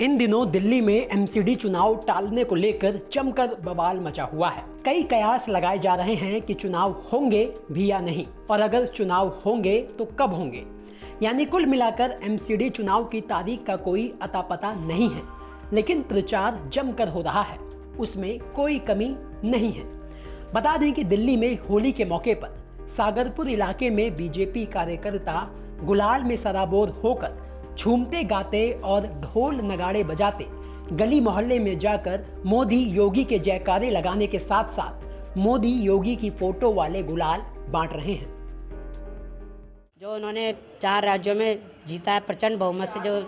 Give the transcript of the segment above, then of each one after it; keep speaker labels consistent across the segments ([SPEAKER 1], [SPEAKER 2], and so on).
[SPEAKER 1] इन दिनों दिल्ली में एमसीडी चुनाव टालने को लेकर जमकर बवाल मचा हुआ है। कई कयास लगाए जा रहे हैं कि चुनाव होंगे भी या नहीं, और अगर चुनाव होंगे तो कब होंगे। यानी कुल मिलाकर एमसीडी चुनाव की तारीख का कोई अता पता नहीं है, लेकिन प्रचार जमकर हो रहा है, उसमें कोई कमी नहीं है। बता दें कि दिल्ली में होली के मौके पर सागरपुर इलाके में बीजेपी कार्यकर्ता गुलाल में सराबोर होकर झूमते गाते और ढोल नगाड़े बजाते गली मोहल्ले में जाकर मोदी योगी के जयकारे लगाने के साथ साथ मोदी योगी की फोटो वाले गुलाल बांट रहे हैं।
[SPEAKER 2] जो उन्होंने 4 राज्यों में जीता है, प्रचंड बहुमत से जो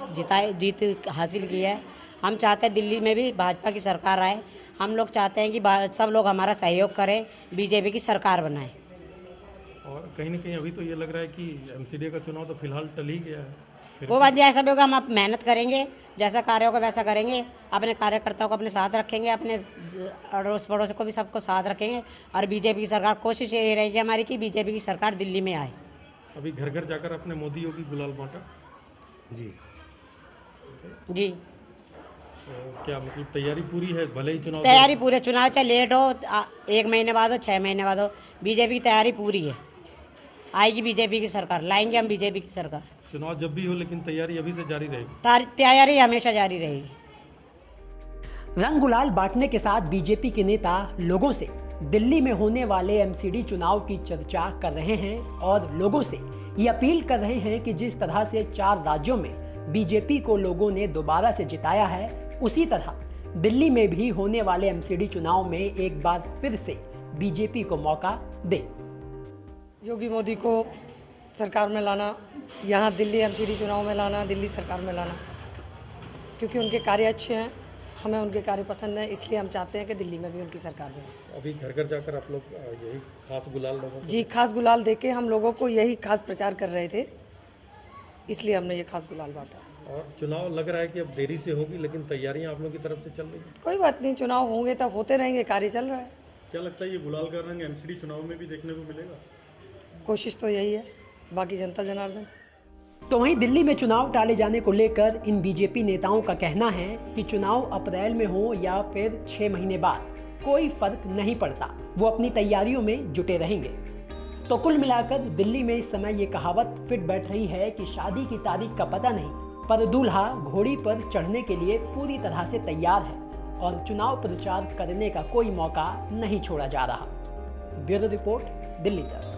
[SPEAKER 2] जीत हासिल की है, हम चाहते हैं दिल्ली में भी भाजपा की सरकार आए। हम लोग चाहते हैं कि सब लोग हमारा सहयोग करें, बीजेपी की सरकार बनाएं।
[SPEAKER 3] और कहीं ना कहीं अभी तो ये लग रहा है कि एमसीडी का चुनाव तो फिलहाल टल ही गया है।
[SPEAKER 2] वो बात जैसा भी होगा, हम मेहनत करेंगे, जैसा कार्य होगा वैसा करेंगे, अपने कार्यकर्ताओं को अपने साथ रखेंगे, अपने अड़ोस पड़ोस को भी सबको साथ रखेंगे। और बीजेपी की सरकार, कोशिश यही रहेगी हमारी कि बीजेपी की सरकार दिल्ली में आए।
[SPEAKER 3] अभी घर घर जाकर अपने मोदी योगी गुलाल बांटा
[SPEAKER 2] जी।
[SPEAKER 3] तो क्या मतलब तैयारी पूरी है? भले ही चुनाव
[SPEAKER 2] तैयारी पूरे, चुनाव चाहे लेट हो, 1 महीने बाद हो, 6 महीने बाद हो, बीजेपी की तैयारी पूरी है। आएगी बीजेपी की सरकार, लाएंगे हम बीजेपी की सरकार।
[SPEAKER 3] चुनाव जब भी हो, लेकिन तैयारी अभी से जारी रहेगी।
[SPEAKER 2] तैयारी हमेशा जारी रहेगी।
[SPEAKER 1] रंग गुलाल बांटने के साथ बीजेपी के नेता लोगों से दिल्ली में होने वाले एमसीडी चुनाव की चर्चा कर रहे हैं और लोगों से ये अपील कर रहे हैं कि जिस तरह से 4 राज्यों में बीजेपी को लोगों ने दोबारा से जिताया है, उसी तरह दिल्ली में भी होने वाले एमसीडी चुनाव में एक बार फिर से बीजेपी को मौका दे।
[SPEAKER 4] योगी मोदी को सरकार में लाना, यहाँ दिल्ली एमसीडी चुनाव में लाना, दिल्ली सरकार में लाना, क्योंकि उनके कार्य अच्छे हैं, हमें उनके कार्य पसंद है, इसलिए हम चाहते हैं कि दिल्ली में भी उनकी सरकार बने।
[SPEAKER 3] अभी घर घर जाकर आप लोग यही खास गुलाल लोगों को
[SPEAKER 4] जी, खास गुलाल देके हम लोगों को यही खास प्रचार कर रहे थे, इसलिए हमने ये खास गुलाल बांटा।
[SPEAKER 3] और चुनाव लग रहा है कि अब देरी से होगी, लेकिन तैयारियां आप लोगों की तरफ से चल रही है।
[SPEAKER 4] कोई बात नहीं, चुनाव होंगे तब होते रहेंगे, कार्य चल रहा है।
[SPEAKER 3] क्या लगता है ये गुलाल का रंग एमसीडी चुनाव में भी देखने को मिलेगा?
[SPEAKER 4] कोशिश तो यही है, बाकी जनता जनार्दन।
[SPEAKER 1] तो वहीं दिल्ली में चुनाव टाले जाने को लेकर इन बीजेपी नेताओं का कहना है कि चुनाव अप्रैल में हो या फिर 6 महीने बाद, कोई फर्क नहीं पड़ता, वो अपनी तैयारियों में जुटे रहेंगे। तो कुल मिलाकर दिल्ली में इस समय ये कहावत फिट बैठ रही है कि शादी की तारीख का पता नहीं, पर दूल्हा घोड़ी पर चढ़ने के लिए पूरी तरह से तैयार है और चुनाव प्रचार करने का कोई मौका नहीं छोड़ा जा रहा। ब्यूरो रिपोर्ट, दिल्ली तक।